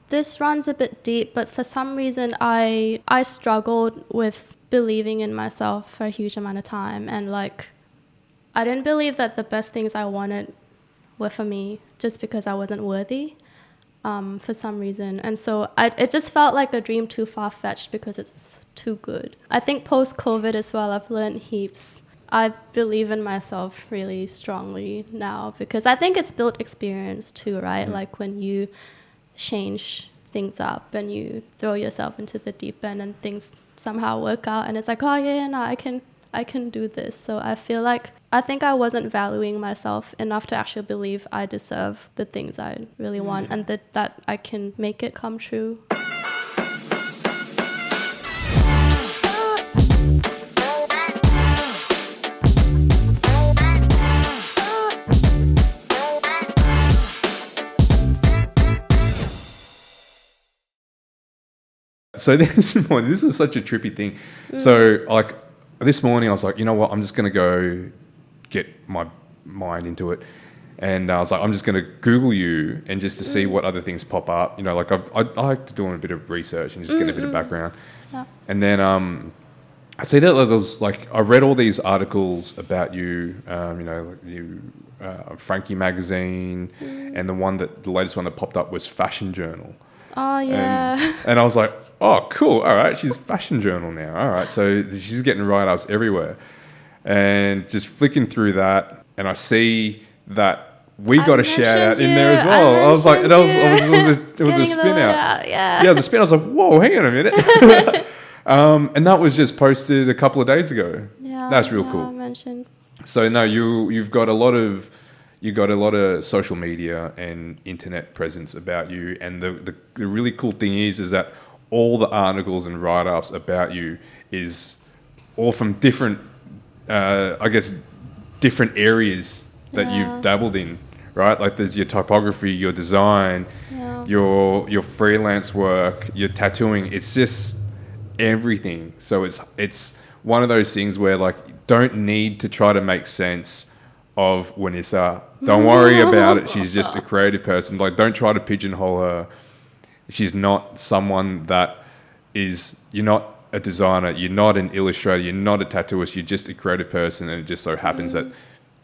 this runs a bit deep, but for some reason I struggled with believing in myself for a huge amount of time, and like I didn't believe that the best things I wanted were for me just because I wasn't worthy for some reason. And so it just felt like a dream too far-fetched because it's too good. I think post-COVID as well, I've learned heaps. I believe in myself really strongly now because I think it's built experience too, right? Like when you change things up and you throw yourself into the deep end and things somehow work out and it's like, oh yeah, no, I can do this. So I feel like I think I wasn't valuing myself enough to actually believe I deserve the things I really want and that I can make it come true. So this was such a trippy thing. So like this morning I was like, you know what, I'm just going to go get my mind into it. And I was like, I'm just going to Google you and just to see what other things pop up. You know, like I like to do a bit of research and just get a bit of background. Yeah. And then I see that there was like, I read all these articles about you, you know, like you, Frankie Magazine, and the latest one that popped up was Fashion Journal. Oh yeah. And I was like, oh, cool. All right. She's Fashion Journal now. All right. So she's getting write-ups everywhere. And just flicking through that, and I see that we got a shout out in there as well. I was like, it was a spin out. Yeah. Yeah, it was a spin. I was like, whoa, hang on a minute. And that was just posted a couple of days ago. Yeah. That's real cool. I mentioned. So no, you've got a lot of social media and internet presence about you, and the really cool thing is that all the articles and write-ups about you is all from different, I guess, different areas that you've dabbled in, right? Like there's your typography, your design, your freelance work, your tattooing. It's just everything. So it's one of those things where like don't need to try to make sense of Wanissa. Don't worry about it. She's just a creative person. Like, don't try to pigeonhole her. She's not someone that is, you're not a designer, you're not an illustrator, you're not a tattooist, you're just a creative person, and it just so happens that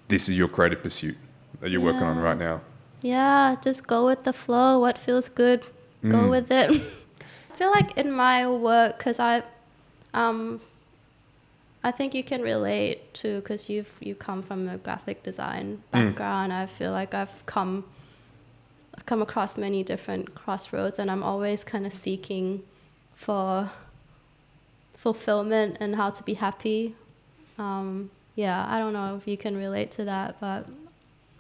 this is your creative pursuit that you're working on right now. Yeah, just go with the flow. What feels good, go with it. I feel like in my work, because I think you can relate to, because you come from a graphic design background. I feel like I've come across many different crossroads, and I'm always kind of seeking for fulfillment and how to be happy. Yeah, I don't know if you can relate to that, but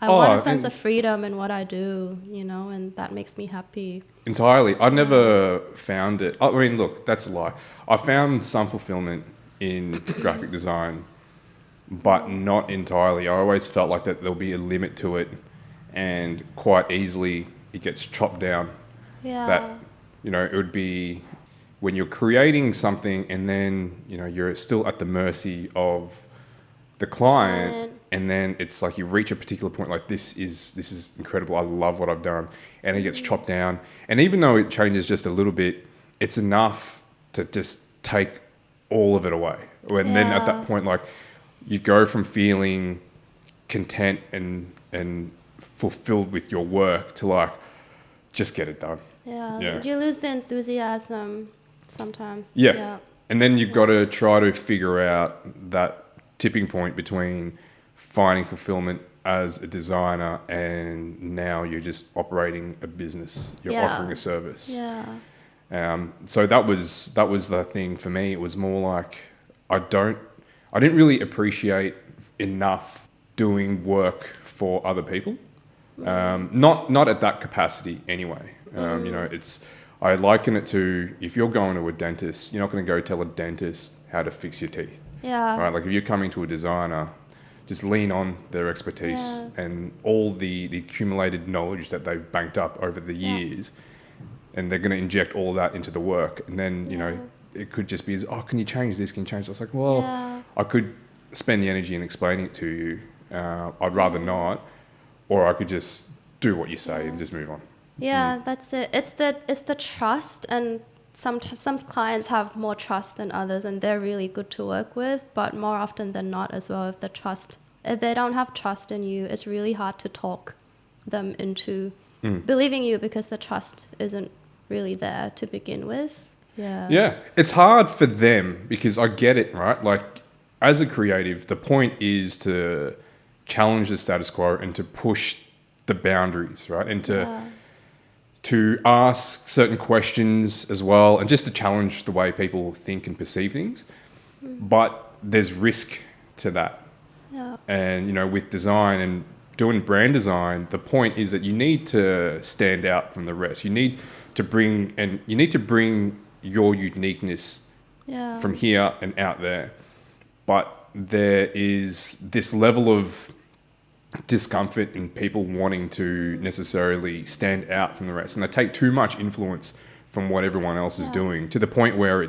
I want a sense of freedom in what I do, you know, and that makes me happy. Entirely. I never found it. I mean, look, that's a lie. I found some fulfillment in graphic design, but not entirely. I always felt like that there'll be a limit to it, and quite easily it gets chopped down. Yeah. That, you know, it would be when you're creating something and then, you know, you're still at the mercy of the client, and then it's like you reach a particular point like this is incredible, I love what I've done, and it gets chopped down. And even though it changes just a little bit, it's enough to just take all of it away. And then at that point, like, you go from feeling content and fulfilled with your work to like, just get it done. Yeah. You lose the enthusiasm sometimes. Yeah. And then you've got to try to figure out that tipping point between finding fulfillment as a designer and now you're just operating a business. You're offering a service. Yeah. So that was the thing for me. It was more like I didn't really appreciate enough doing work for other people. Not at that capacity anyway. You know, I liken it to, if you're going to a dentist, you're not going to go tell a dentist how to fix your teeth. Yeah. Right? Like if you're coming to a designer, just lean on their expertise and all the accumulated knowledge that they've banked up over the years, and they're going to inject all that into the work. And then, you know, it could just be, can you change this? Can you change this? I was like, well, I could spend the energy in explaining it to you. I'd rather not, or I could just do what you say and just move on. Yeah, that's it. It's the trust, and sometimes some clients have more trust than others, and they're really good to work with. But more often than not, as well, if they don't have trust in you, it's really hard to talk them into believing you because the trust isn't really there to begin with. Yeah. Yeah, it's hard for them because I get it, right? Like, as a creative, the point is to challenge the status quo and to push the boundaries, right? And to ask certain questions as well, and just to challenge the way people think and perceive things. But there's risk to that. Yeah. And, you know, with design and doing brand design, the point is that you need to stand out from the rest. You need to bring your uniqueness Yeah. from here and out there. But there is this level of discomfort in people wanting to necessarily stand out from the rest, and they take too much influence from what everyone else is doing, to the point where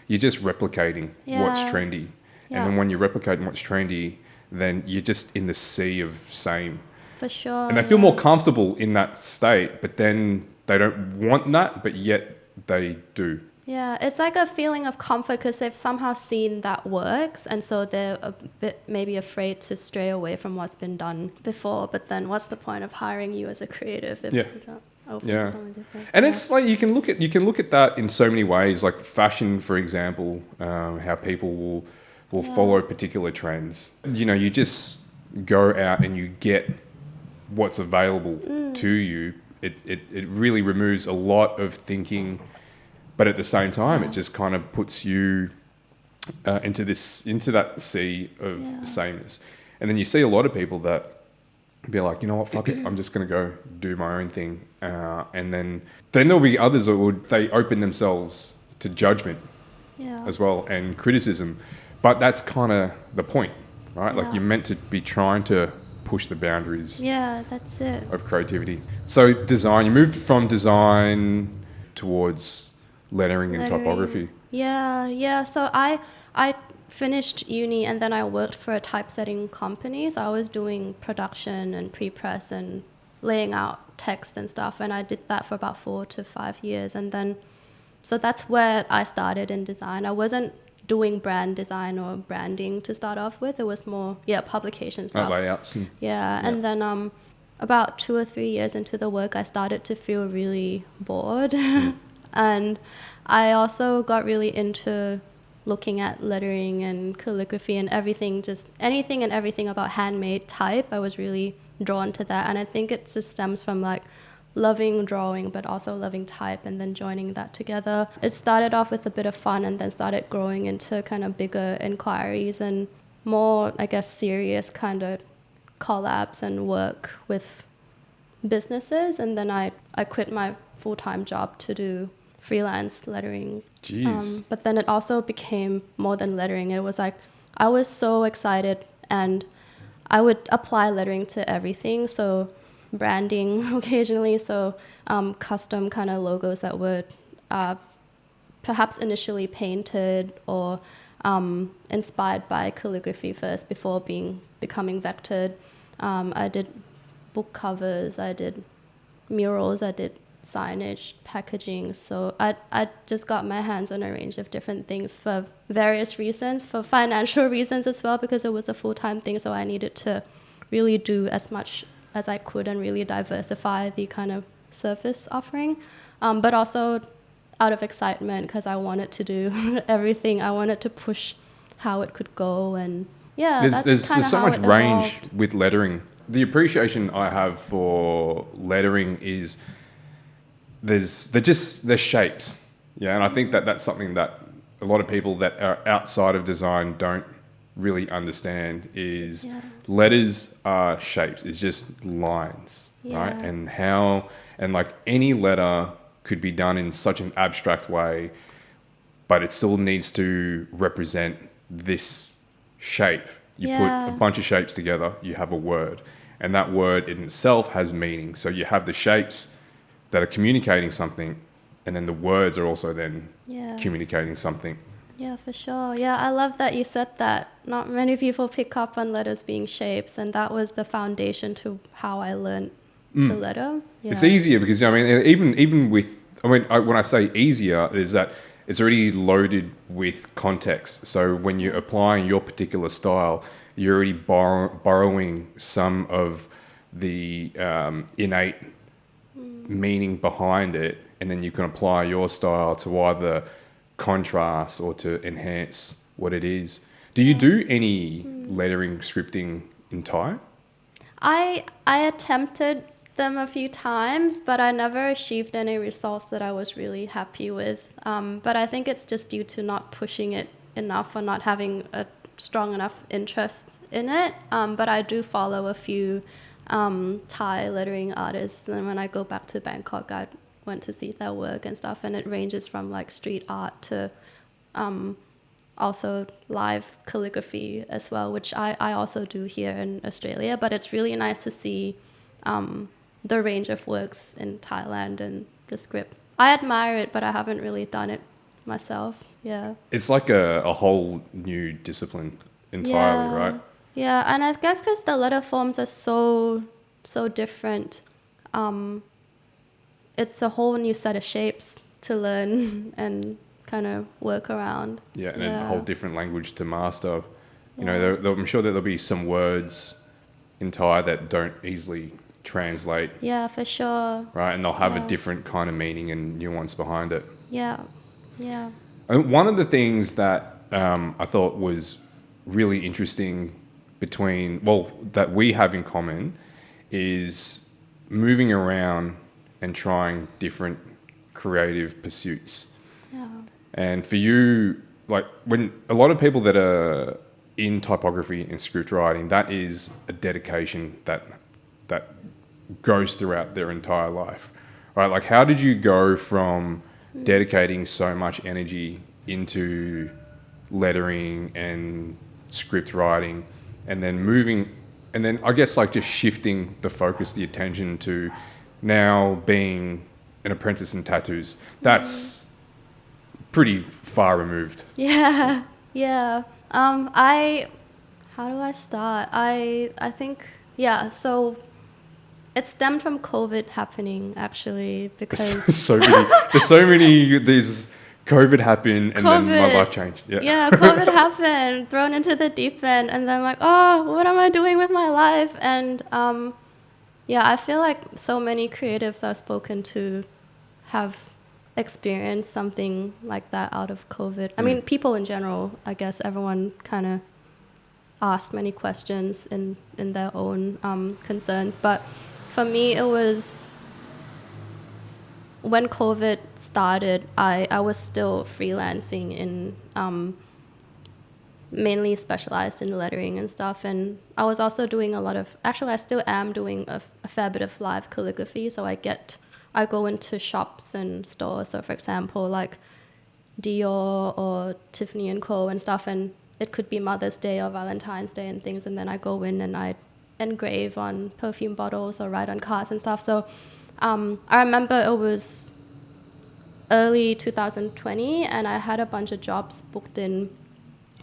you're just replicating what's trendy. And then when you're replicating what's trendy, then you're just in the sea of same. For sure. And they feel more comfortable in that state, but then they don't want that, but yet they do. Yeah, it's like a feeling of comfort because they've somehow seen that works, and so they're a bit maybe afraid to stray away from what's been done before. But then what's the point of hiring you as a creative if you don't open to something different? And it's like you can look at that in so many ways, like fashion, for example, how people will follow particular trends. You know, you just go out and you get what's available to you. It really removes a lot of thinking. But at the same time, it just kind of puts you into that sea of sameness. And then you see a lot of people that be like, you know what, fuck it, I'm just going to go do my own thing. And then there'll be others that they open themselves to judgment as well and criticism. But that's kind of the point, right? Like, you're meant to be trying to push the boundaries. Yeah, that's it. Of creativity. So design, you moved from design towards lettering and typography. Yeah. So I finished uni and then I worked for a typesetting company. So I was doing production and pre-press and laying out text and stuff. And I did that for about 4 to 5 years. And then, so that's where I started in design. I wasn't doing brand design or branding to start off with. It was more, publication stuff. Layouts. And then about 2 or 3 years into the work, I started to feel really bored. And I also got really into looking at lettering and calligraphy and everything, just anything and everything about handmade type. I was really drawn to that. And I think it just stems from like loving drawing, but also loving type, and then joining that together. It started off with a bit of fun and then started growing into kind of bigger inquiries and more, I guess, serious kind of collabs and work with businesses. And then I quit my full-time job to do freelance lettering. Jeez. But then it also became more than lettering. It was like I was so excited, and I would apply lettering to everything. So branding occasionally, so custom kind of logos that were perhaps initially painted or inspired by calligraphy first before becoming vectored. I did book covers, I did murals, I did signage, packaging. So I just got my hands on a range of different things for various reasons, for financial reasons as well, because it was a full-time thing. So I needed to really do as much as I could and really diversify the kind of service offering. But also out of excitement, because I wanted to do everything. I wanted to push how it could go. And there's so much range with lettering. The appreciation I have for lettering is they're shapes. Yeah, and I think that's something that a lot of people that are outside of design don't really understand is letters are shapes. It's just lines, right? And like any letter could be done in such an abstract way, but it still needs to represent this shape. You put a bunch of shapes together, you have a word, and that word in itself has meaning. So you have the shapes that are communicating something, and then the words are also then communicating something. Yeah, for sure. Yeah, I love that you said that. Not many people pick up on letters being shapes, and that was the foundation to how I learned to letter. Yeah. It's easier because I mean, even with when I say easier, is that it's already loaded with context. So when you're applying your particular style, you're already borrowing some of the innate meaning behind it, and then you can apply your style to either contrast or to enhance what it is. Do you do any lettering scripting in Thai? I attempted them a few times, but I never achieved any results that I was really happy with. But I think it's just due to not pushing it enough or not having a strong enough interest in it. But I do follow a few Thai lettering artists, and when I go back to Bangkok, I went to see their work and stuff, and it ranges from like street art to also live calligraphy as well, which I also do here in Australia. But it's really nice to see the range of works in Thailand and the script. I admire it, but I haven't really done it myself. Yeah. It's like a whole new discipline entirely, right? Yeah, and I guess because the letter forms are so different, it's a whole new set of shapes to learn and kind of work around. Yeah, and a whole different language to master. You know, I'm sure that there'll be some words in Thai that don't easily translate. Yeah, for sure. Right, and they'll have a different kind of meaning and nuance behind it. Yeah, yeah. And one of the things that I thought was really interesting that we have in common is moving around and trying different creative pursuits. Yeah. And for you, like when a lot of people that are in typography and script writing, that is a dedication that goes throughout their entire life, right? Like how did you go from dedicating so much energy into lettering and script writing and then I guess like just shifting the focus, the attention to now being an apprentice in tattoos? That's pretty far removed. Yeah, yeah. How do I start? I think, so it stemmed from COVID happening, actually, because... There's so many these COVID happened and then my life changed. Yeah, COVID happened, thrown into the deep end, and then like, oh, what am I doing with my life? And I feel like so many creatives I've spoken to have experienced something like that out of COVID. I mean, people in general, I guess everyone kind of asked many questions in their own concerns. But for me, it was... when COVID started, I was still freelancing in mainly specialized in lettering and stuff. And I was also doing I still am doing a fair bit of live calligraphy. So I go into shops and stores. So for example, like Dior or Tiffany & Co. and stuff. And it could be Mother's Day or Valentine's Day and things. And then I go in and I engrave on perfume bottles or write on cards and stuff. So I remember it was early 2020 and I had a bunch of jobs booked in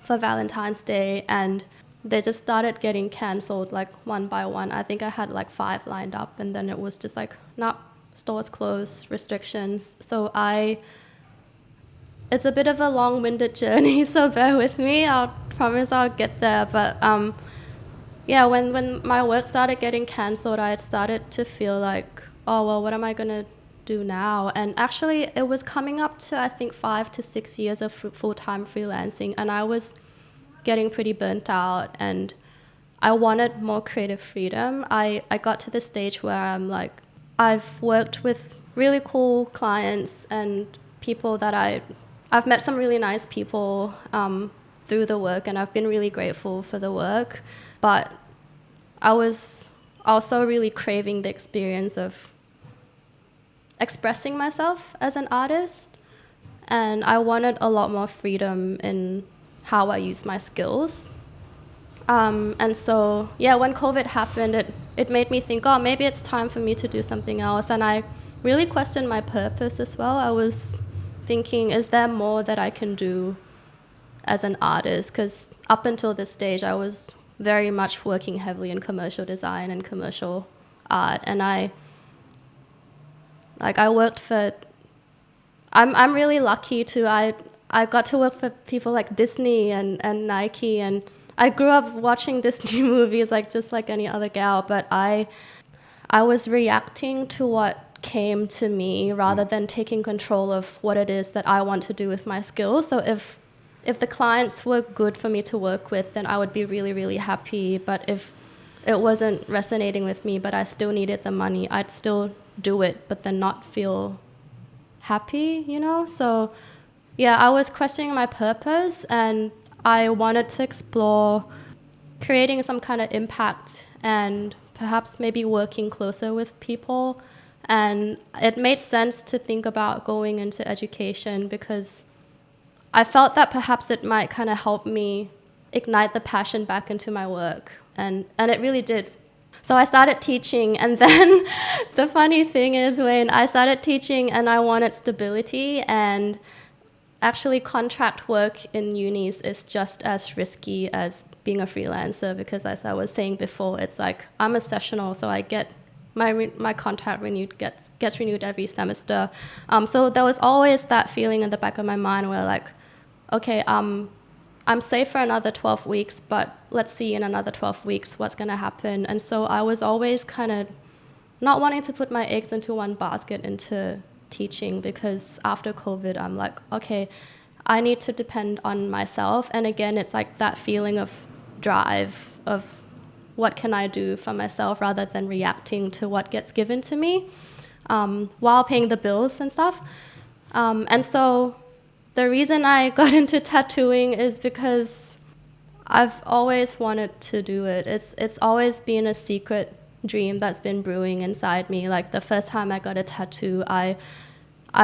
for Valentine's Day and they just started getting cancelled like one by one. I think I had like 5 lined up and then it was just like, nah, stores closed, restrictions. So it's a bit of a long-winded journey, so bear with me. I'll promise I'll get there. But when my work started getting cancelled, I started to feel like, oh, well, what am I going to do now? And actually, it was coming up to, I think, 5 to 6 years of full-time freelancing, and I was getting pretty burnt out, and I wanted more creative freedom. I got to the stage where I'm like, I've worked with really cool clients and people that I've met some really nice people through the work, and I've been really grateful for the work, but I was also really craving the experience of expressing myself as an artist, and I wanted a lot more freedom in how I use my skills. And so, when COVID happened, it made me think, oh, maybe it's time for me to do something else. And I really questioned my purpose as well. I was thinking, is there more that I can do as an artist? Because up until this stage, I was very much working heavily in commercial design and commercial art. And I worked for, I'm really lucky too. I got to work for people like Disney and Nike, and I grew up watching Disney movies just like any other gal, but I was reacting to what came to me rather than taking control of what it is that I want to do with my skills. So if the clients were good for me to work with, then I would be really, really happy. But if it wasn't resonating with me, but I still needed the money, I'd still do it, but then not feel happy, So yeah, I was questioning my purpose, and I wanted to explore creating some kind of impact and perhaps maybe working closer with people. And it made sense to think about going into education because I felt that perhaps it might kind of help me ignite the passion back into my work. And it really did. So I started teaching, and then the funny thing is when I started teaching and I wanted stability, and actually contract work in unis is just as risky as being a freelancer because, as I was saying before, it's like I'm a sessional, so I get my contract renewed, gets renewed every semester. So there was always that feeling in the back of my mind where like, okay, I'm safe for another 12 weeks, but let's see in another 12 weeks what's going to happen. And so I was always kind of not wanting to put my eggs into one basket into teaching, because after COVID, I'm like, okay, I need to depend on myself. And again, it's like that feeling of drive of what can I do for myself rather than reacting to what gets given to me while paying the bills and stuff. And so the reason I got into tattooing is because I've always wanted to do it. It's always been a secret dream that's been brewing inside me. Like the first time I got a tattoo, I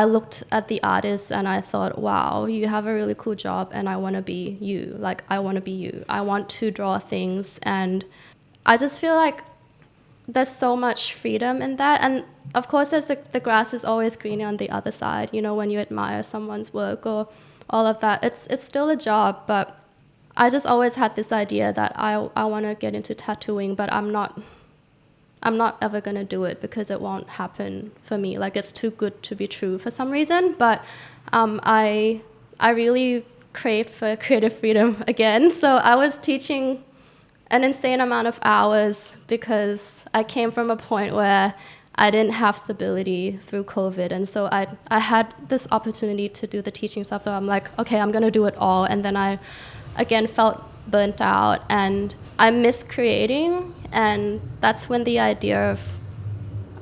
looked at the artist and I thought, wow, you have a really cool job and I want to be you. Like I want to be you. I want to draw things, and I just feel like there's so much freedom in that. And of course, the grass is always greener on the other side, when you admire someone's work or all of that. It's still a job, but I just always had this idea that I want to get into tattooing, but I'm not ever going to do it because it won't happen for me. Like it's too good to be true for some reason. But I really craved for creative freedom again. So I was teaching an insane amount of hours because I came from a point where I didn't have stability through COVID. And so I had this opportunity to do the teaching stuff. So I'm like, okay, I'm going to do it all. And then I, again, felt burnt out and I miss creating. And that's when the idea of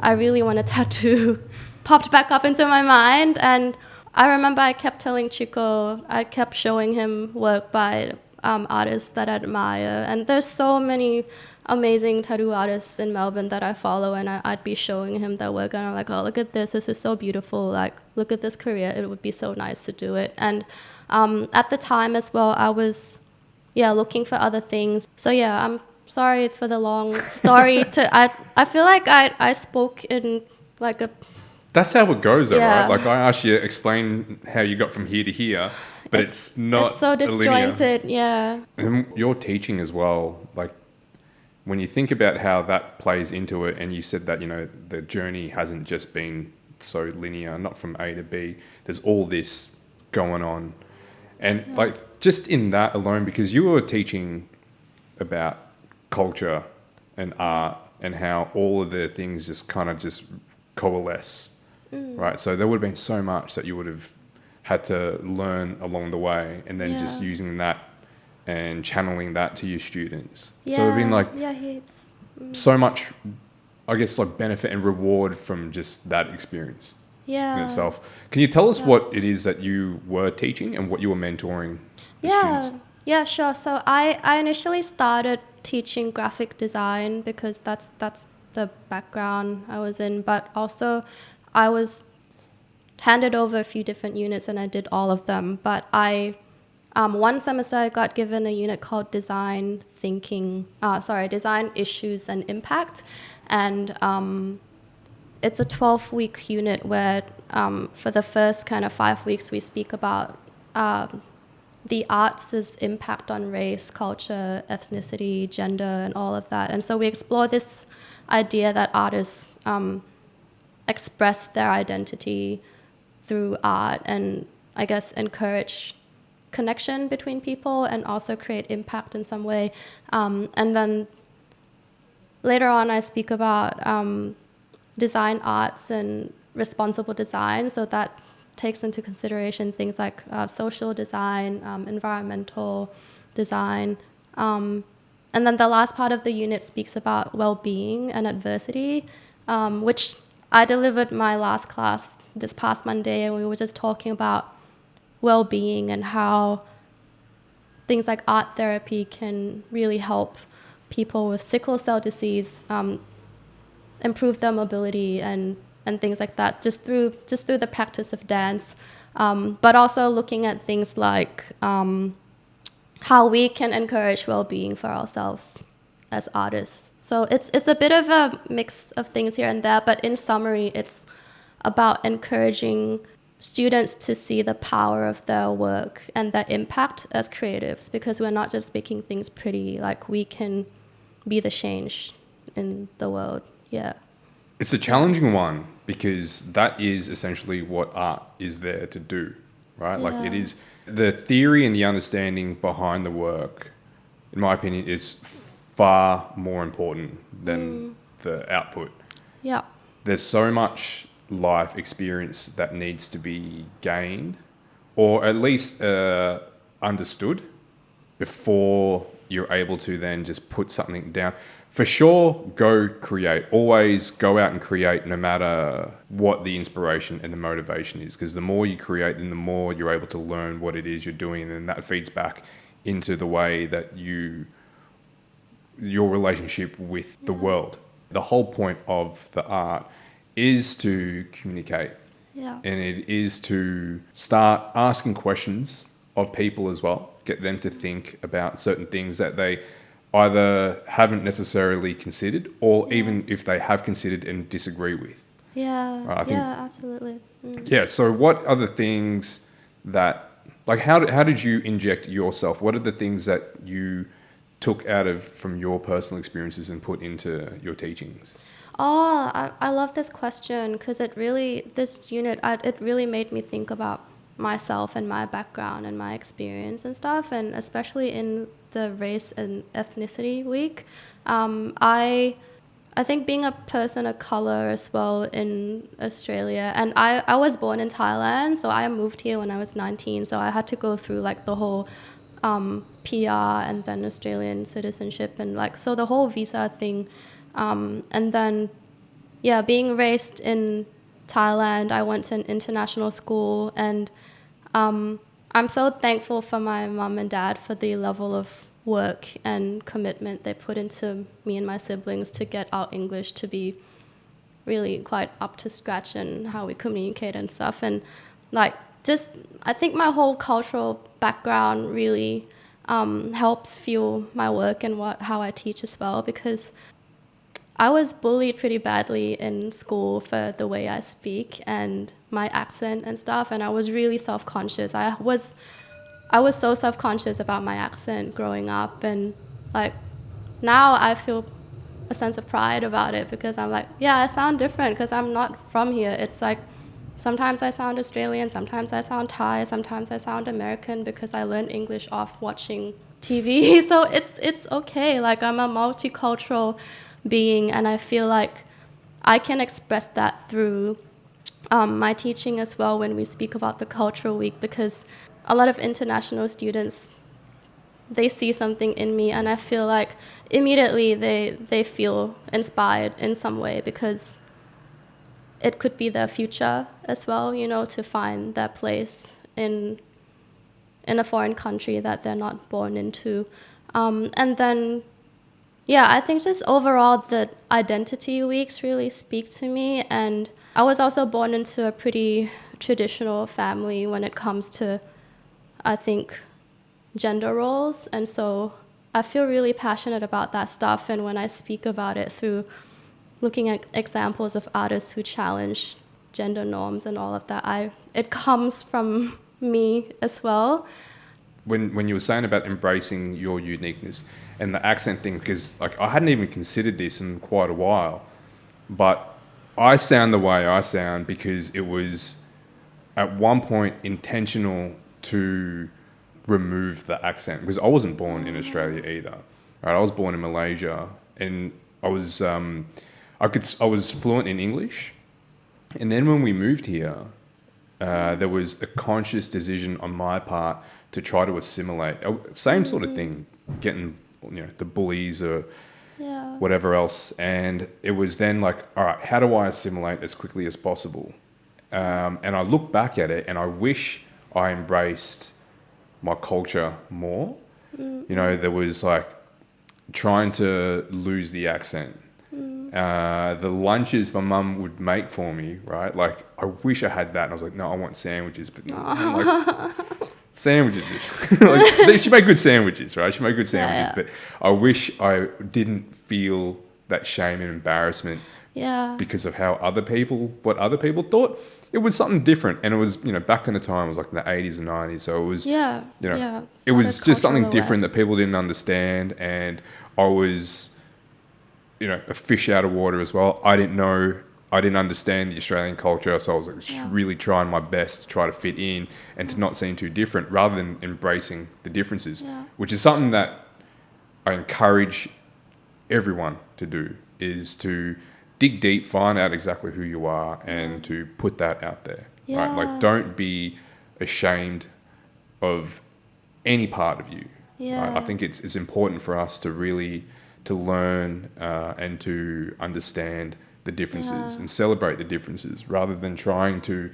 I really want a tattoo popped back up into my mind. And I remember I kept telling Chico, I kept showing him work by artists that I admire. And there's so many amazing tattoo artists in Melbourne that I follow, and I'd be showing him their work, and I'm like, oh, look at this is so beautiful. Like, look at this career. It would be so nice to do it. And at the time as well, I was, looking for other things. So I'm sorry for the long story. I feel like I spoke in like a... That's how it goes though, right? Like I asked you to explain how you got from here to here, but it's not It's so disjointed, linear. And your teaching as well, like when you think about how that plays into it, and you said that, the journey hasn't just been so linear, not from A to B, there's all this going on. And like just in that alone, because you were teaching about culture and art and how all of the things just kind of just coalesce, right? So there would have been so much that you would have had to learn along the way, and then just using that and channeling that to your students. So there'd been like heaps. So much, I guess, like benefit and reward from just that experience in itself. Can you tell us what it is that you were teaching and what you were mentoring the students? Yeah, sure. So I initially started teaching graphic design because that's the background I was in, but also I was handed over a few different units and I did all of them. But one semester I got given a unit called Design Issues and Impact. And it's a 12-week unit where for the first kind of 5 weeks we speak about the arts' impact on race, culture, ethnicity, gender, and all of that. And so we explore this idea that artists express their identity through art and I guess encourage connection between people and also create impact in some way. And then later on, I speak about design arts and responsible design. So that takes into consideration things like social design, environmental design. And then the last part of the unit speaks about well-being and adversity, which I delivered my last class this past Monday, and we were just talking about well-being and how things like art therapy can really help people with sickle cell disease improve their mobility and things like that just through the practice of dance, but also looking at things like how we can encourage well-being for ourselves as artists. So it's a bit of a mix of things here and there, but in summary, it's about encouraging students to see the power of their work and their impact as creatives, because we're not just making things pretty, like we can be the change in the world. Yeah. It's a challenging one because that is essentially what art is there to do, right? Yeah. Like it is the theory and the understanding behind the work, in my opinion, is far more important than the output. Yeah. There's so much life experience that needs to be gained or at least understood before you're able to then just put something down. For sure, go create. Always go out and create no matter what the inspiration and the motivation is, because the more you create, then the more you're able to learn what it is you're doing, and then that feeds back into the way that your relationship with the world. The whole point of the art is to communicate. Yeah. And it is to start asking questions of people as well, get them to think about certain things that they either haven't necessarily considered or even if they have considered and disagree with. Yeah. Right, Absolutely. Yeah, so what are the things that, like how did you inject yourself? What are the things that you took out of from your personal experiences and put into your teachings? Oh, I love this question because it really made me think about myself and my background and my experience and stuff, and especially in the race and ethnicity week. I think being a person of color as well in Australia, and I was born in Thailand, so I moved here when I was 19, so I had to go through like the whole PR and then Australian citizenship and like, so the whole visa thing. And then, yeah, being raised in Thailand, I went to an international school, and I'm so thankful for my mom and dad for the level of work and commitment they put into me and my siblings to get our English to be really quite up to scratch and how we communicate and stuff. And like, just, I think my whole cultural background really helps fuel my work and how I teach as well, because I was bullied pretty badly in school for the way I speak and my accent and stuff, and I was really self-conscious. I was so self-conscious about my accent growing up, and like now I feel a sense of pride about it because I'm like, yeah, I sound different because I'm not from here. It's like sometimes I sound Australian, sometimes I sound Thai, sometimes I sound American because I learned English off watching TV. So it's okay. Like, I'm a multicultural being, and I feel like I can express that through my teaching as well when we speak about the cultural week, because a lot of international students, they see something in me, and I feel like immediately they feel inspired in some way, because it could be their future as well, you know, to find their place in a foreign country that they're not born into. And then, yeah, I think just overall the identity weeks really speak to me. And I was also born into a pretty traditional family when it comes to, I think, gender roles. And so I feel really passionate about that stuff. And when I speak about it through looking at examples of artists who challenge gender norms and all of that, it comes from me as well. When you were saying about embracing your uniqueness, and the accent thing, because like I hadn't even considered this in quite a while, but I sound the way I sound because it was at one point intentional to remove the accent, because I wasn't born in Australia either. Right, I was born in Malaysia, and I was fluent in English, and then when we moved here, there was a conscious decision on my part to try to assimilate. Same sort of thing, getting the bullies or whatever else, and it was then like, all right, how do I assimilate as quickly as possible? And I look back at it, and I wish I embraced my culture more. There was like trying to lose the accent. The lunches my mum would make for me, right? Like, I wish I had that. And I was like, no, I want sandwiches. But no, like, sandwiches. Like, she made good sandwiches, right? She made good sandwiches. But I wish I didn't feel that shame and embarrassment because of what other people thought. It was something different. And it was, back in the time, it was like in the 80s and 90s. So it was, it was just something different that people didn't understand. And I was, a fish out of water as well. I didn't understand the Australian culture, so I was like really trying my best to try to fit in and to not seem too different, rather than embracing the differences, which is something that I encourage everyone to do, is to dig deep, find out exactly who you are, and to put that out there. Right? Like, don't be ashamed of any part of you. Right? I think it's important for us to really to learn and to understand the differences and celebrate the differences, rather than trying to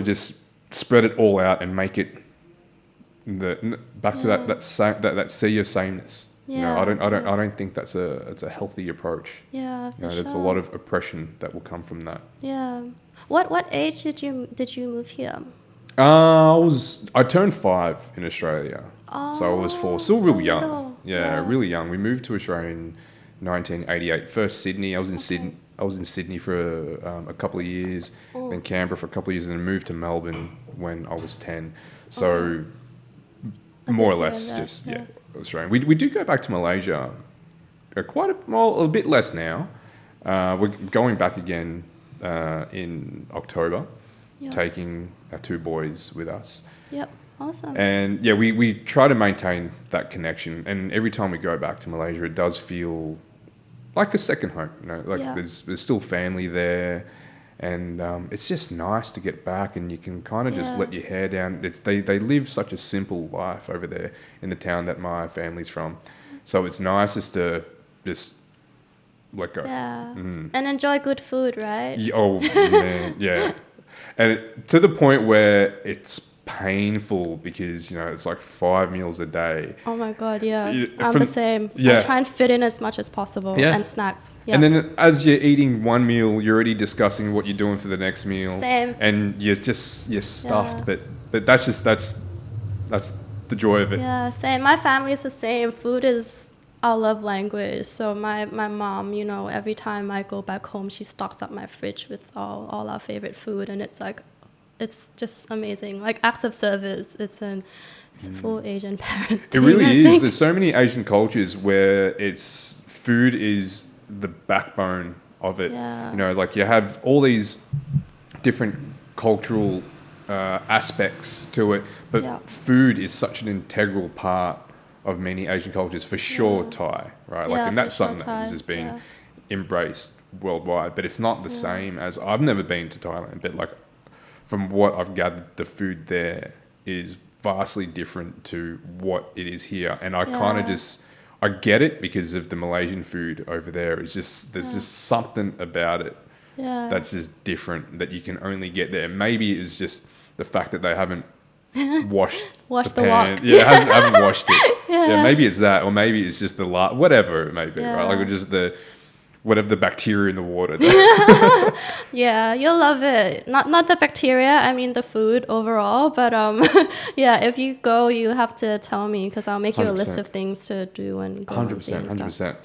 just spread it all out and make it that sea of sameness. I don't think that's a healthy approach. There's a lot of oppression that will come from that. What age did you move here? I turned 5 in Australia, so I was 4, still real young. Little. Really young. We moved to Australia in 1988. First Sydney. I was in Sydney for a couple of years, then Canberra for a couple of years, and then moved to Melbourne when I was 10. So more or less, just Australian. We do go back to Malaysia, a bit less now. We're going back again in October. Taking our 2 boys with us. Awesome. And we try to maintain that connection. And every time we go back to Malaysia, it does feel like a second home. There's still family there, and it's just nice to get back, and you can kind of just let your hair down. They live such a simple life over there in the town that my family's from, so it's nice just to let go. And enjoy good food, right? Oh man, and to the point where it's painful, because it's like 5 meals a day. Oh my god, I'm the same. I try and fit in as much as possible, and snacks. And then as you're eating one meal, you're already discussing what you're doing for the next meal. Same. And you're stuffed, but that's the joy of it. Same. My family is the same. Food is our love language. So my mom, every time I go back home, she stocks up my fridge with all our favorite food, and it's just amazing. Like, acts of service. It's a full Asian parent thing, It really is. There's so many Asian cultures where food is the backbone of it. Like, you have all these different cultural aspects to it, but food is such an integral part of many Asian cultures, for sure. Thai, right? And that's something that has been embraced worldwide, but it's not the same as, I've never been to Thailand, but like, from what I've gathered, the food there is vastly different to what it is here. And I kind of I get it, because of the Malaysian food over there. There's just something about it that's just different, that you can only get there. Maybe it's just the fact that they haven't washed the pan. wok. Haven't washed it. Maybe it's that, or maybe it's just whatever it may be, right? Like, just whatever the bacteria in the water. You'll love it. Not the bacteria, I mean the food overall, but if you go, you have to tell me, because I'll make you a list of things to do and go 100%, 100%.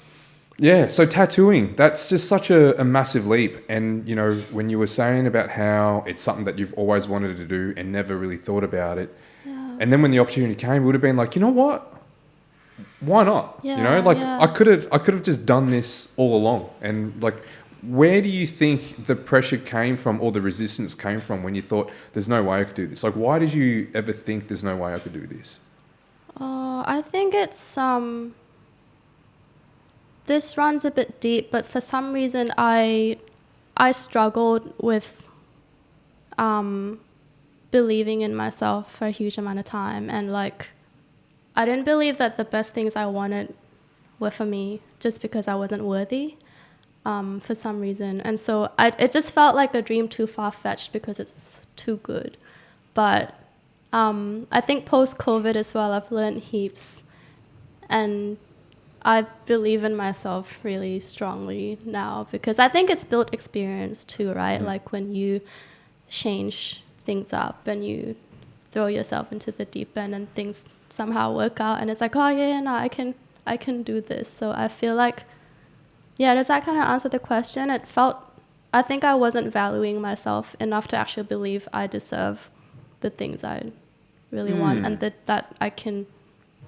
Yeah, so tattooing, that's just such a massive leap. And, when you were saying about how it's something that you've always wanted to do and never really thought about it, and then when the opportunity came, it would have been like, you know what? why not? You know, Yeah, like yeah. I could have just done this all along. And like, where do you think the pressure came from or the resistance came from when you thought there's no way I could do this? Like, why did you ever think there's no way I could do this? I think it's this runs a bit deep, but for some reason I struggled with believing in myself for a huge amount of time, and like I didn't believe that the best things I wanted were for me just because I wasn't worthy for some reason. And so it just felt like a dream too far-fetched because it's too good. But I think post-COVID as well, I've learned heaps, and I believe in myself really strongly now because I think it's built experience too, right? Like when you change things up and you throw yourself into the deep end and things somehow work out and it's like, oh yeah, no, I can do this. So I feel like, yeah, does that kind of answer the question? I think I wasn't valuing myself enough to actually believe I deserve the things I really want and that I can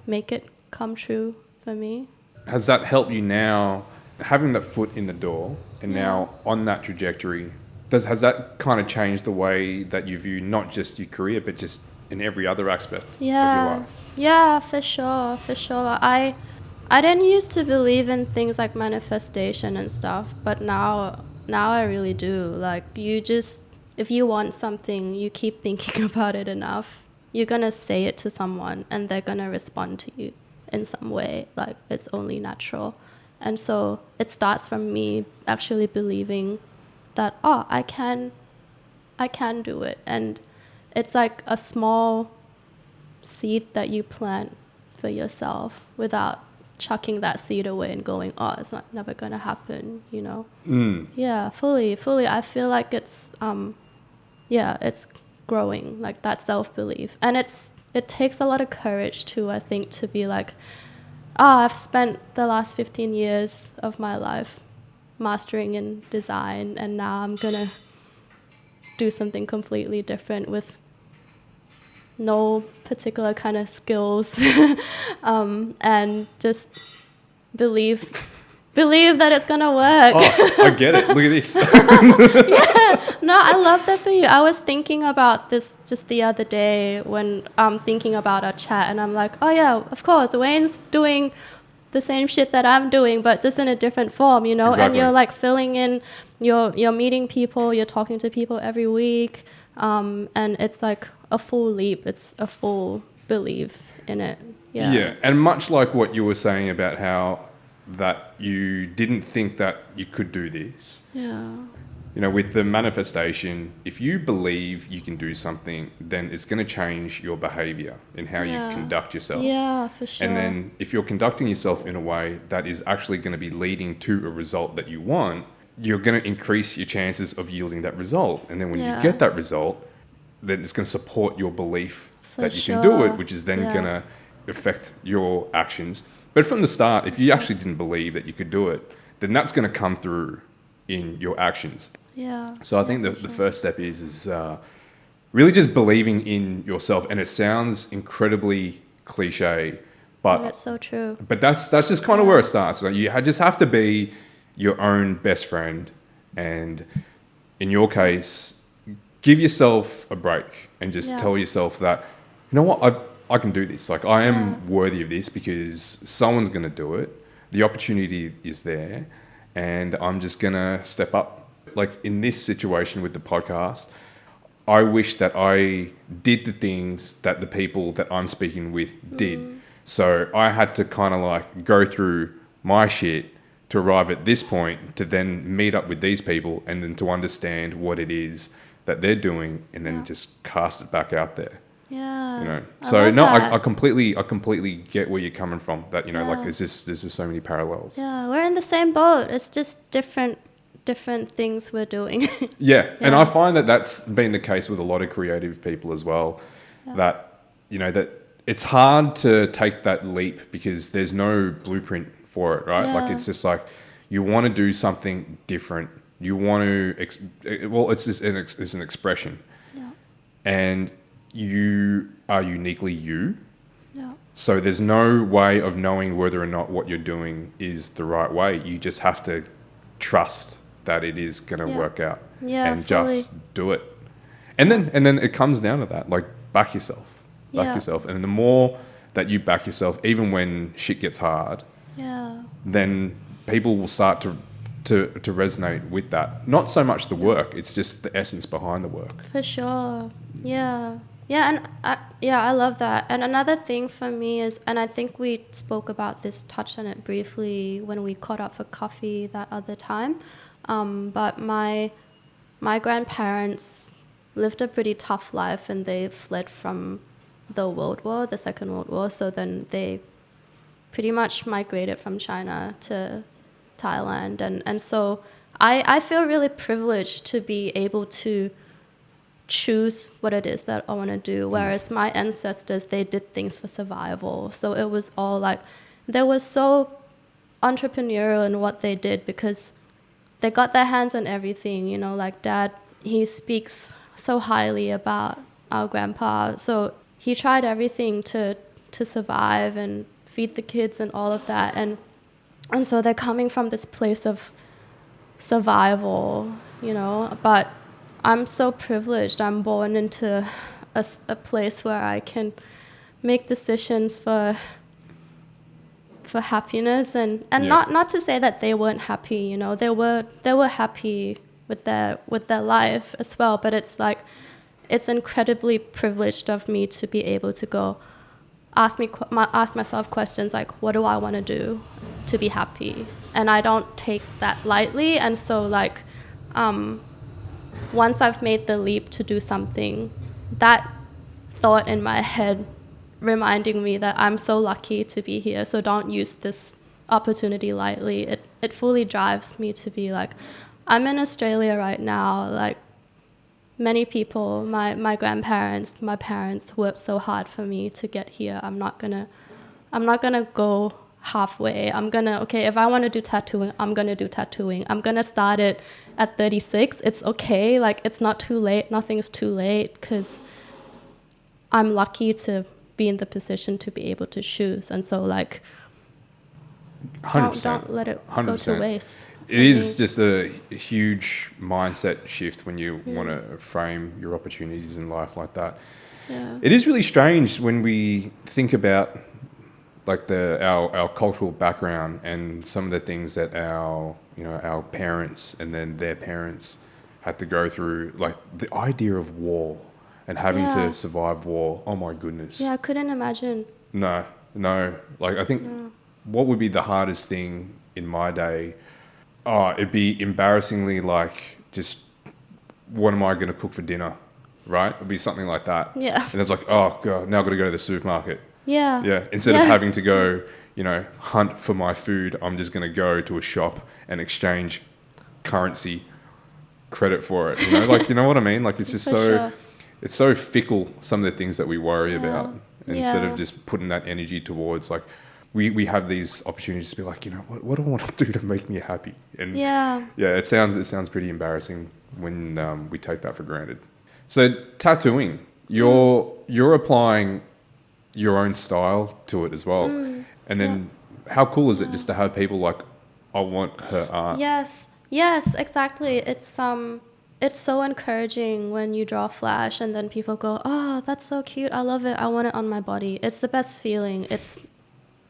make it come true for me. Has that helped you now, having that foot in the door and now on that trajectory? Has that kind of changed the way that you view not just your career, but just in every other aspect of your life? Yeah, for sure, for sure. I didn't used to believe in things like manifestation and stuff, but now I really do. Like if you want something, you keep thinking about it enough, you're gonna say it to someone and they're gonna respond to you in some way. Like it's only natural. And so it starts from me actually believing that, oh, I can do it. And it's like a small seed that you plant for yourself without chucking that seed away and going, oh, it's never gonna happen, you know? Yeah, fully. I feel like it's it's growing, like that self-belief. And it takes a lot of courage too, I think, to be like, oh, I've spent the last 15 years of my life mastering in design and now I'm gonna do something completely different with no particular kind of skills and just believe that it's gonna work. Oh, I get it. Look at this. No, I love that for you. I was thinking about this just the other day when I'm thinking about our chat and I'm like, oh yeah, of course, Wayne's doing the same shit that I'm doing, but just in a different form, you know? Exactly. And you're like filling in, you're meeting people, you're talking to people every week, and it's like a full leap. It's a full belief in it. Yeah, and much like what you were saying about how that you didn't think that you could do this. Yeah. You know, with the manifestation, if you believe you can do something, then it's going to change your behavior and how you conduct yourself. Yeah, for sure. And then if you're conducting yourself in a way that is actually going to be leading to a result that you want, you're going to increase your chances of yielding that result. And then when you get that result, then it's going to support your belief that you can do it, which is then going to affect your actions. But from the start, if you actually didn't believe that you could do it, then that's going to come through in your actions. Yeah. So I think the first step is really just believing in yourself. And it sounds incredibly cliche, but it's so true. But that's just kind of where it starts. Like you just have to be your own best friend, and in your case, give yourself a break and just tell yourself that, you know what, I can do this. Like I am worthy of this because someone's going to do it. The opportunity is there, and I'm just going to step up. Like in this situation with the podcast, I wish that I did the things that the people that I'm speaking with did. So I had to kind of like go through my shit to arrive at this point, to then meet up with these people and then to understand what it is that they're doing and then just cast it back out there. Yeah. You know. So no, I completely get where you're coming from. That, you know, like there's just so many parallels. Yeah, we're in the same boat. It's just different things we're doing. Yeah, and I find that that's been the case with a lot of creative people as well. That, you know, that it's hard to take that leap because there's no blueprint for it, right? Like it's just like you want to do something different. You want to it's just it's an expression, and you are uniquely you. So there's no way of knowing whether or not what you're doing is the right way. You just have to trust that it is going to work out, and fully. just do it. And then it comes down to that, like back yourself, yourself. And the more that you back yourself, even when shit gets hard, then people will start to resonate with that. Not so much the work, it's just the essence behind the work. For sure. Yeah. Yeah, and I love that. And another thing for me is, and I think we spoke about this, touched on it briefly when we caught up for coffee that other time. But my grandparents lived a pretty tough life, and they fled from the Second World War. So then they pretty much migrated from China to Thailand. And so I feel really privileged to be able to choose what it is that I want to do, whereas my ancestors, they did things for survival. So it was all like, they were so entrepreneurial in what they did because they got their hands on everything, you know, like Dad, he speaks so highly about our grandpa. So he tried everything to survive and feed the kids and all of that. And so they're coming from this place of survival, you know, but I'm so privileged. I'm born into a place where I can make decisions for happiness, and not to say that they weren't happy, you know, they were happy with their life as well, but it's like, it's incredibly privileged of me to be able to go ask myself questions like, what do I want to do to be happy? And I don't take that lightly. And so like, once I've made the leap to do something, that thought in my head reminding me that I'm so lucky to be here, so don't use this opportunity lightly, it fully drives me to be like, I'm in Australia right now, like many people, my grandparents, my parents worked so hard for me to get here. I'm not gonna go halfway. If I want to do tattooing, I'm gonna do tattooing. I'm gonna start it at 36. It's okay, like it's not too late, nothing's too late, because I'm lucky to be in the position to be able to choose. And so like, 100%. Don't let it 100%. Go to waste. It is just a huge mindset shift when you want to frame your opportunities in life like that. Yeah. It is really strange when we think about like our cultural background and some of the things that our parents and then their parents had to go through, like the idea of war and having to survive war. Oh my goodness. Yeah, I couldn't imagine. No. Like I think what would be the hardest thing in my day? It'd be embarrassingly like, just what am I going to cook for dinner, right? It'd be something like that. Yeah. And it's like, oh God, now I've got to go to the supermarket. Yeah. Yeah. Instead of having to go, hunt for my food, I'm just going to go to a shop and exchange currency credit for it. You know what I mean? Like it's just it's so fickle, some of the things that we worry about. And instead of just putting that energy towards like, we have these opportunities to be like, what do I want to do to make me happy? And it sounds pretty embarrassing when we take that for granted. So tattooing, you're applying your own style to it as well. And then how cool is it just to have people like, I want her art? Yes, exactly. It's so encouraging when you draw flash and then people go, oh, that's so cute, I love it, I want it on my body. It's the best feeling.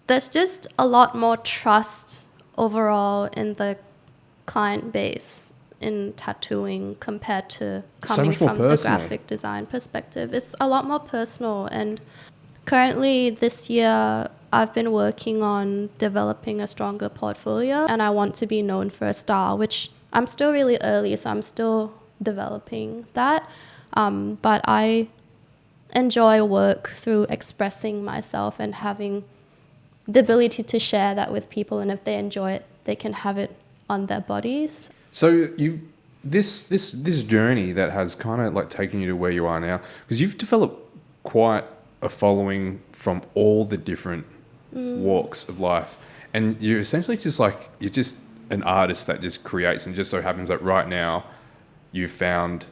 There's just a lot more trust overall in the client base in tattooing compared to coming from the graphic design perspective. It's a lot more personal. And currently this year, I've been working on developing a stronger portfolio, and I want to be known for a style, which I'm still really early, so I'm still developing that. But I enjoy work through expressing myself and having the ability to share that with people, and if they enjoy it, they can have it on their bodies. So this journey that has kind of like taken you to where you are now, because you've developed quite a following from all the different walks of life, and you're essentially just like, you're just an artist that just creates, and just so happens that right now you've found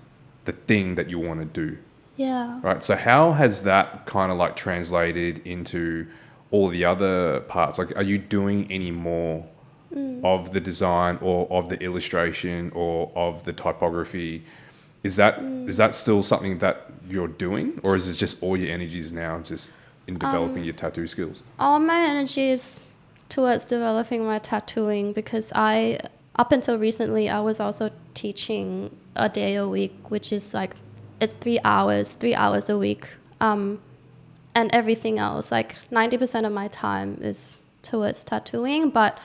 the thing that you want to do. Yeah. right? So how has that kind of like translated into all the other parts? Like, are you doing any more of the design or of the illustration or of the typography? Is that still something that you're doing, or is it just all your energies now just in developing your tattoo skills? All my energy is towards developing my tattooing, because up until recently, I was also teaching a day a week, which is like, it's 3 hours a week. And everything else, like 90% of my time is towards tattooing. But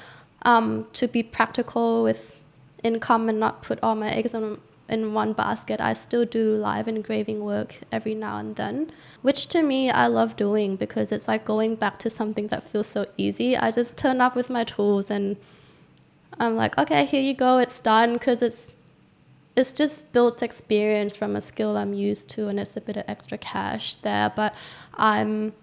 to be practical with income and not put all my eggs in one basket, I still do live engraving work every now and then, which to me I love doing, because it's like going back to something that feels so easy. I just turn up with my tools and I'm like, okay, here you go, it's done, because it's just built experience from a skill I'm used to, and it's a bit of extra cash there. But I'm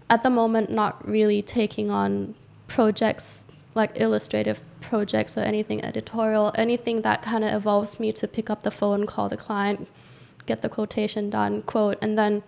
at the moment not really taking on projects like illustrative projects or anything editorial, anything that kind of involves me to pick up the phone, call the client, get the quotation done, quote, and then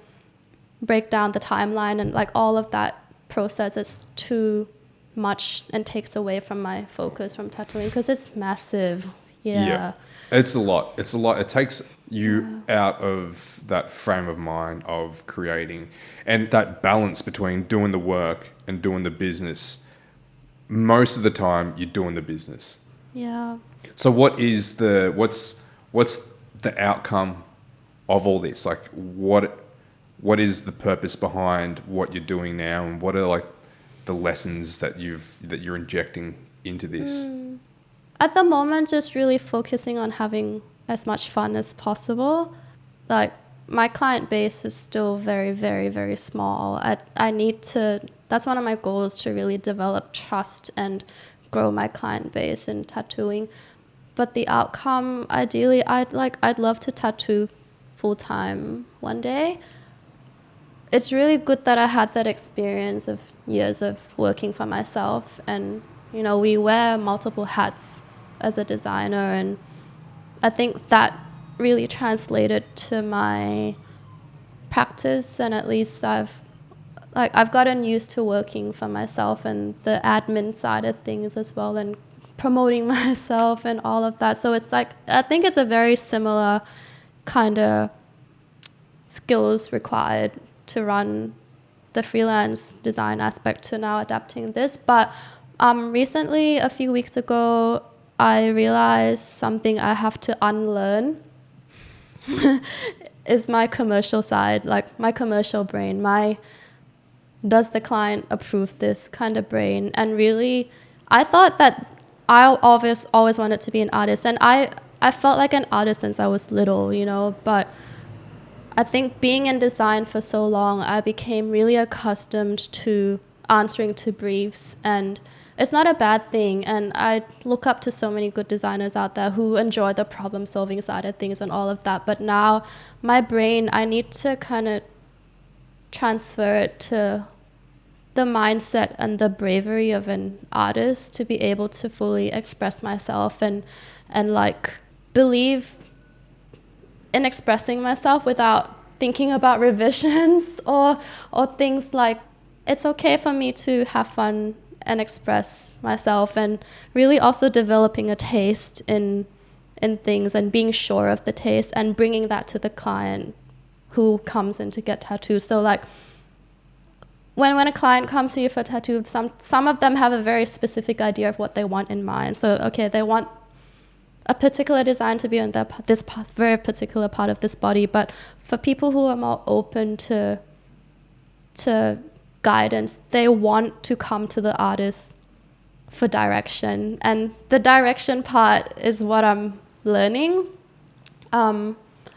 break down the timeline, and like all of that process is too much and takes away from my focus from tattooing, because it's massive. Yeah. It's a lot. It takes you out of that frame of mind of creating, and that balance between doing the work and doing the business. Most of the time you're doing the business. Yeah. So what's the outcome of all this? Like what is the purpose behind what you're doing now, and what are like the lessons that you're injecting into this? At the moment, just really focusing on having as much fun as possible. Like, my client base is still very, very, very small. I need to, that's one of my goals, to really develop trust and grow my client base in tattooing. But the outcome, ideally, I'd love to tattoo full time one day. It's really good that I had that experience of years of working for myself, and we wear multiple hats as a designer, and I think that really translated to my practice, and at least I've gotten used to working for myself and the admin side of things as well, and promoting myself and all of that. So it's like, I think it's a very similar kind of skills required to run the freelance design aspect to now adapting this. But recently, a few weeks ago, I realized something I have to unlearn is my commercial side, like my commercial brain, my does the client approve this kind of brain. And really, I thought that I always wanted to be an artist, and I felt like an artist since I was little, but I think being in design for so long, I became really accustomed to answering to briefs, and it's not a bad thing. And I look up to so many good designers out there who enjoy the problem solving side of things and all of that. But now my brain, I need to kind of transfer it to the mindset and the bravery of an artist to be able to fully express myself and like believe in expressing myself without thinking about revisions or things like, it's okay for me to have fun and express myself, and really also developing a taste in things and being sure of the taste and bringing that to the client who comes in to get tattoos. So like when a client comes to you for tattoo, some of them have a very specific idea of what they want in mind. So okay, they want a particular design to be on this very particular part of this body. But for people who are more open to guidance, they want to come to the artist for direction, and the direction part is what I'm learning. I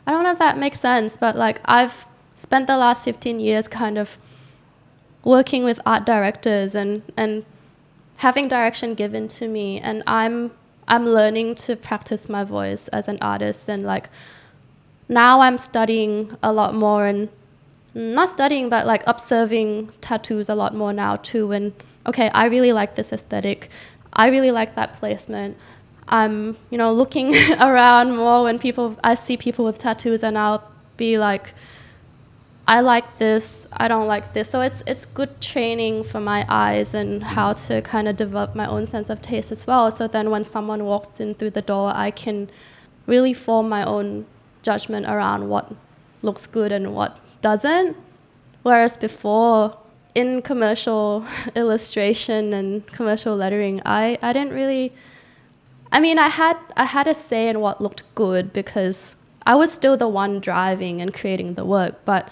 don't know if that makes sense, but like I've spent the last 15 years kind of working with art directors and having direction given to me, and I'm learning to practice my voice as an artist. And like now I'm studying a lot more, and not studying, but like observing tattoos a lot more now too. And okay, I really like this aesthetic. I really like that placement. I'm, looking around more when I see people with tattoos, and I'll be like, I like this, I don't like this. So it's good training for my eyes and how to kind of develop my own sense of taste as well. So then when someone walks in through the door, I can really form my own judgment around what looks good and what doesn't. Whereas before, in commercial illustration and commercial lettering, I didn't really, I mean, I had a say in what looked good because I was still the one driving and creating the work, but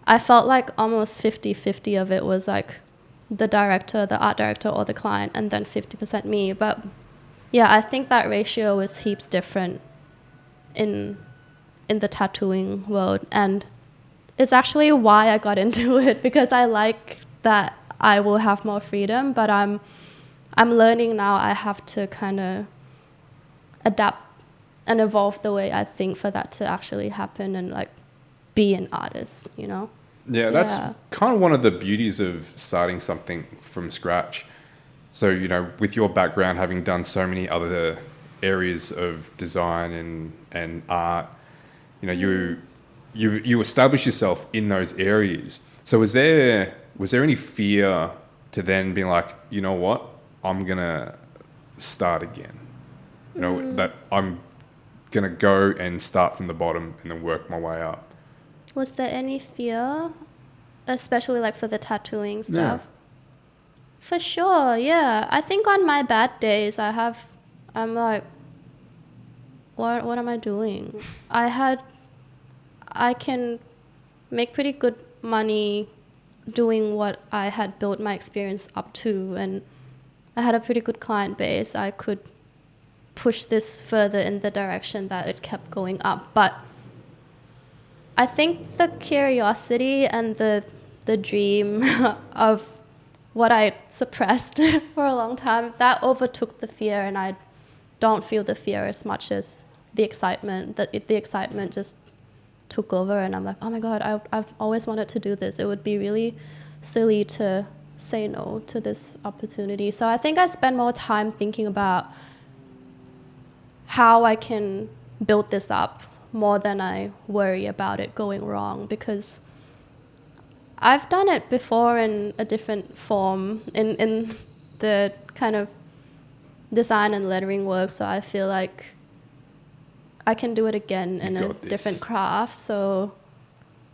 I felt like almost 50-50 of it was like the director, the art director, or the client, and then 50% me. But yeah, I think that ratio was heaps different in the tattooing world, and it's actually why I got into it, because I like that I will have more freedom, but I'm learning now I have to kind of adapt and evolve the way I think for that to actually happen and like be an artist, you know? Yeah, that's kind of one of the beauties of starting something from scratch. So, you know, with your background, having done so many other areas of design and art, you know, you establish yourself in those areas. So was there any fear to then being like, you know what, I'm gonna start again? You know, that I'm gonna go and start from the bottom and then work my way up. Was there any fear, especially like for the tattooing stuff? Yeah. For sure, yeah. I think on my bad days, I'm like, what am I doing? I can make pretty good money doing what I had built my experience up to, and I had a pretty good client base. I could push this further in the direction that it kept going up. But I think the curiosity and the dream of what I suppressed for a long time, that overtook the fear, and I don't feel the fear as much as the excitement. The excitement just took over, and I'm like, oh my God, I've always wanted to do this. It would be really silly to say no to this opportunity. So I think I spend more time thinking about how I can build this up more than I worry about it going wrong, because I've done it before in a different form in the kind of design and lettering work, so I feel like I can do it again in a different craft. So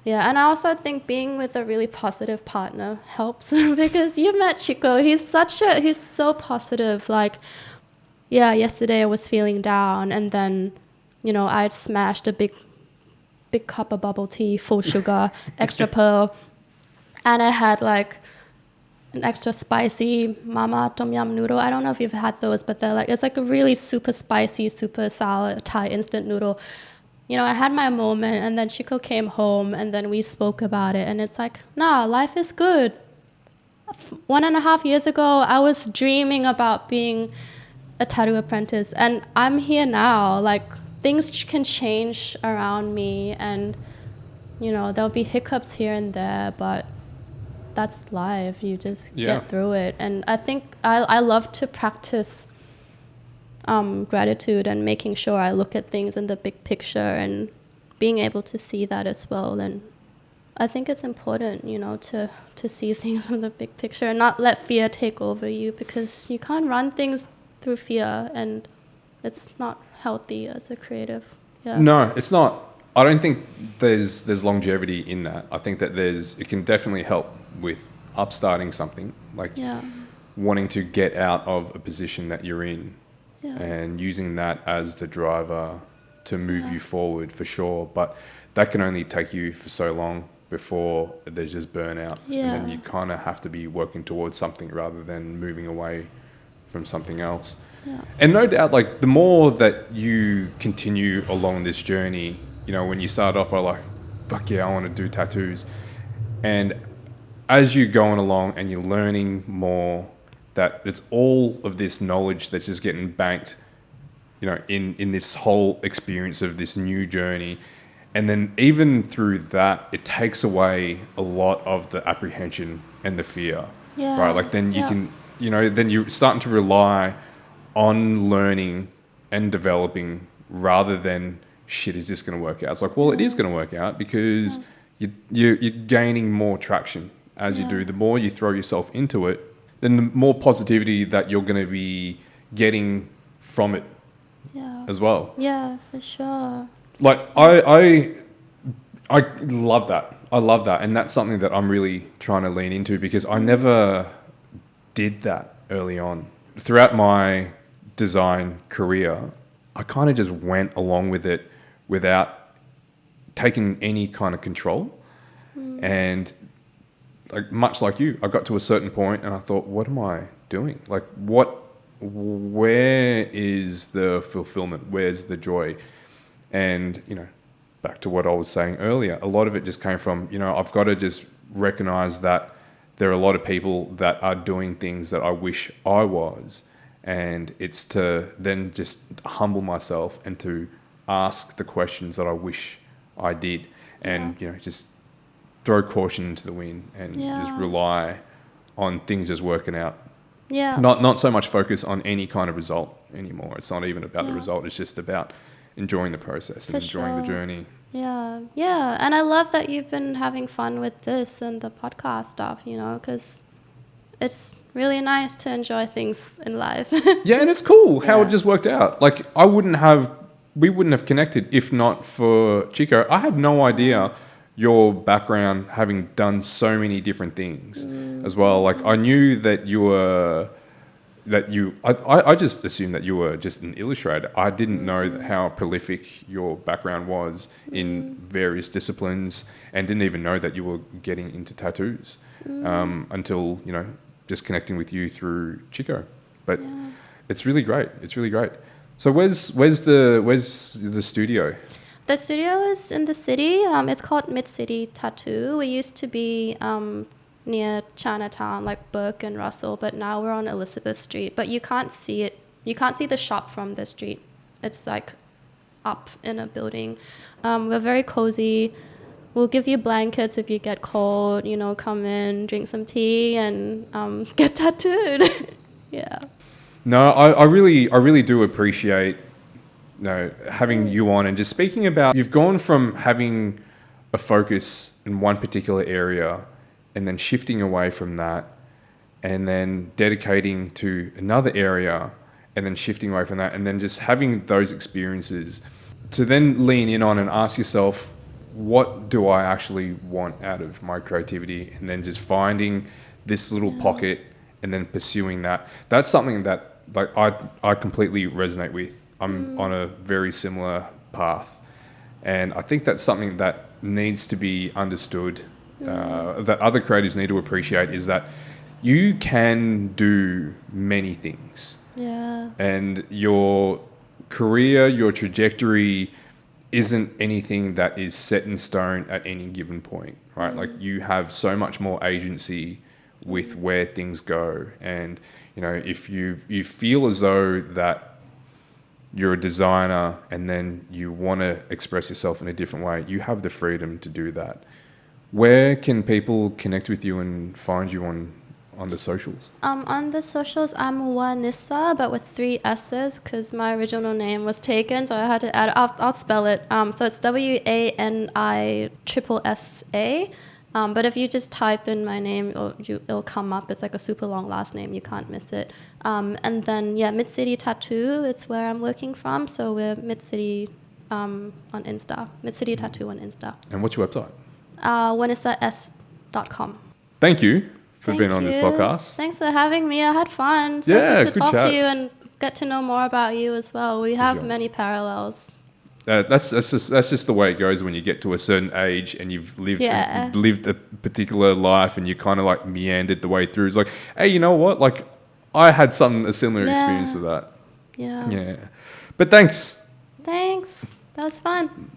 yeah, and I also think being with a really positive partner helps because you met Chico. He's so positive. Like, yeah, yesterday I was feeling down, and then, you know, I smashed a big cup of bubble tea, full sugar, extra pearl, and I had like an extra spicy mama tom yum noodle. I don't know if you've had those, but it's like a really super spicy, super sour Thai instant noodle. You know, I had my moment, and then Chico came home, and then we spoke about it, and it's like, nah, life is good. 1.5 years ago, I was dreaming about being a tattoo apprentice, and I'm here now. Like, things can change around me, and, you know, there'll be hiccups here and there, but that's life. You just get through it. And I think I love to practice gratitude and making sure I look at things in the big picture and being able to see that as well. And I think it's important, you know, to see things from the big picture and not let fear take over you, because you can't run things through fear, and it's not healthy as a creative. Yeah. No, it's not. I don't think there's longevity in that. I think that it can definitely help with upstarting something, like wanting to get out of a position that you're in and using that as the driver to move you forward, for sure. But that can only take you for so long before there's just burnout. And then you kind of have to be working towards something rather than moving away from something else. Yeah. And no doubt, like, the more that you continue along this journey, you know, when you start off by like, fuck yeah, I want to do tattoos. And as you're going along and you're learning more, that it's all of this knowledge that's just getting banked, you know, in this whole experience of this new journey. And then even through that, it takes away a lot of the apprehension and the fear, right? Like, then you can, you know, then you're starting to rely on learning and developing rather than, shit, is this going to work out? It's like, well, it is going to work out because you're gaining more traction as you do. The more you throw yourself into it, then the more positivity that you're going to be getting from it as well. Yeah, for sure. Like I love that. I love that, and that's something that I'm really trying to lean into because I never did that early on. Throughout my design career, I kind of just went along with it without taking any kind of control. And like much like you, I got to a certain point and I thought, what am I doing? Like where is the fulfillment? Where's the joy? And, back to what I was saying earlier, a lot of it just came from, I've got to just recognize that there are a lot of people that are doing things that I wish I was. And it's to then just humble myself and to ask the questions that I wish I did. And, just throw caution into the wind and just rely on things just working out. Yeah. Not so much focus on any kind of result anymore. It's not even about the result. It's just about enjoying the process and enjoying the journey. Yeah. Yeah. And I love that you've been having fun with this and the podcast stuff, because it's really nice to enjoy things in life. Yeah. And it's cool how it just worked out. Like we wouldn't have connected if not for Chico. I had no idea your background having done so many different things as well. Like I knew that I just assumed that you were just an illustrator. I didn't know how prolific your background was in various disciplines and didn't even know that you were getting into tattoos until, just connecting with you through Chico. But it's really great. It's really great. So where's the studio? The studio is in the city. It's called Mid-City Tattoo. We used to be near Chinatown, like Burke and Russell, but now we're on Elizabeth Street. But you can't see it. You can't see the shop from the street. It's like up in a building. We're very cozy. We'll give you blankets if you get cold. Come in, drink some tea, and get tattooed. Yeah. No, I really do appreciate having you on and just speaking about, you've gone from having a focus in one particular area and then shifting away from that and then dedicating to another area and then shifting away from that and then just having those experiences to then lean in on and ask yourself, what do I actually want out of my creativity? And then just finding this little pocket and then pursuing that. That's something that I completely resonate with. I'm on a very similar path. And I think that's something that needs to be understood, that other creatives need to appreciate, is that you can do many things. Yeah. And your career, your trajectory isn't anything that is set in stone at any given point, right? Like you have so much more agency with where things go. And, if you feel as though that you're a designer and then you want to express yourself in a different way, you have the freedom to do that. Where can people connect with you and find you on the socials? On the socials, I'm Wanissa, but with 3 S's because my original name was taken, so I had to add. I'll spell it. So it's WANISSA. But if you just type in my name, it'll come up. It's like a super long last name. You can't miss it. And then, Mid-City Tattoo, it's where I'm working from. So we're Mid-City on Insta. Mid-City Tattoo on Insta. And what's your website? WanissaS.com. Thank you for being on this podcast. Thanks for having me. I had fun. So good to talk to you and get to know more about you as well. We have many parallels. That's just the way it goes when you get to a certain age and you've lived a particular life and you kind of like meandered the way through. It's like, hey, you know what? Like I had a similar experience to that. Yeah. Yeah. But thanks. Thanks. That was fun.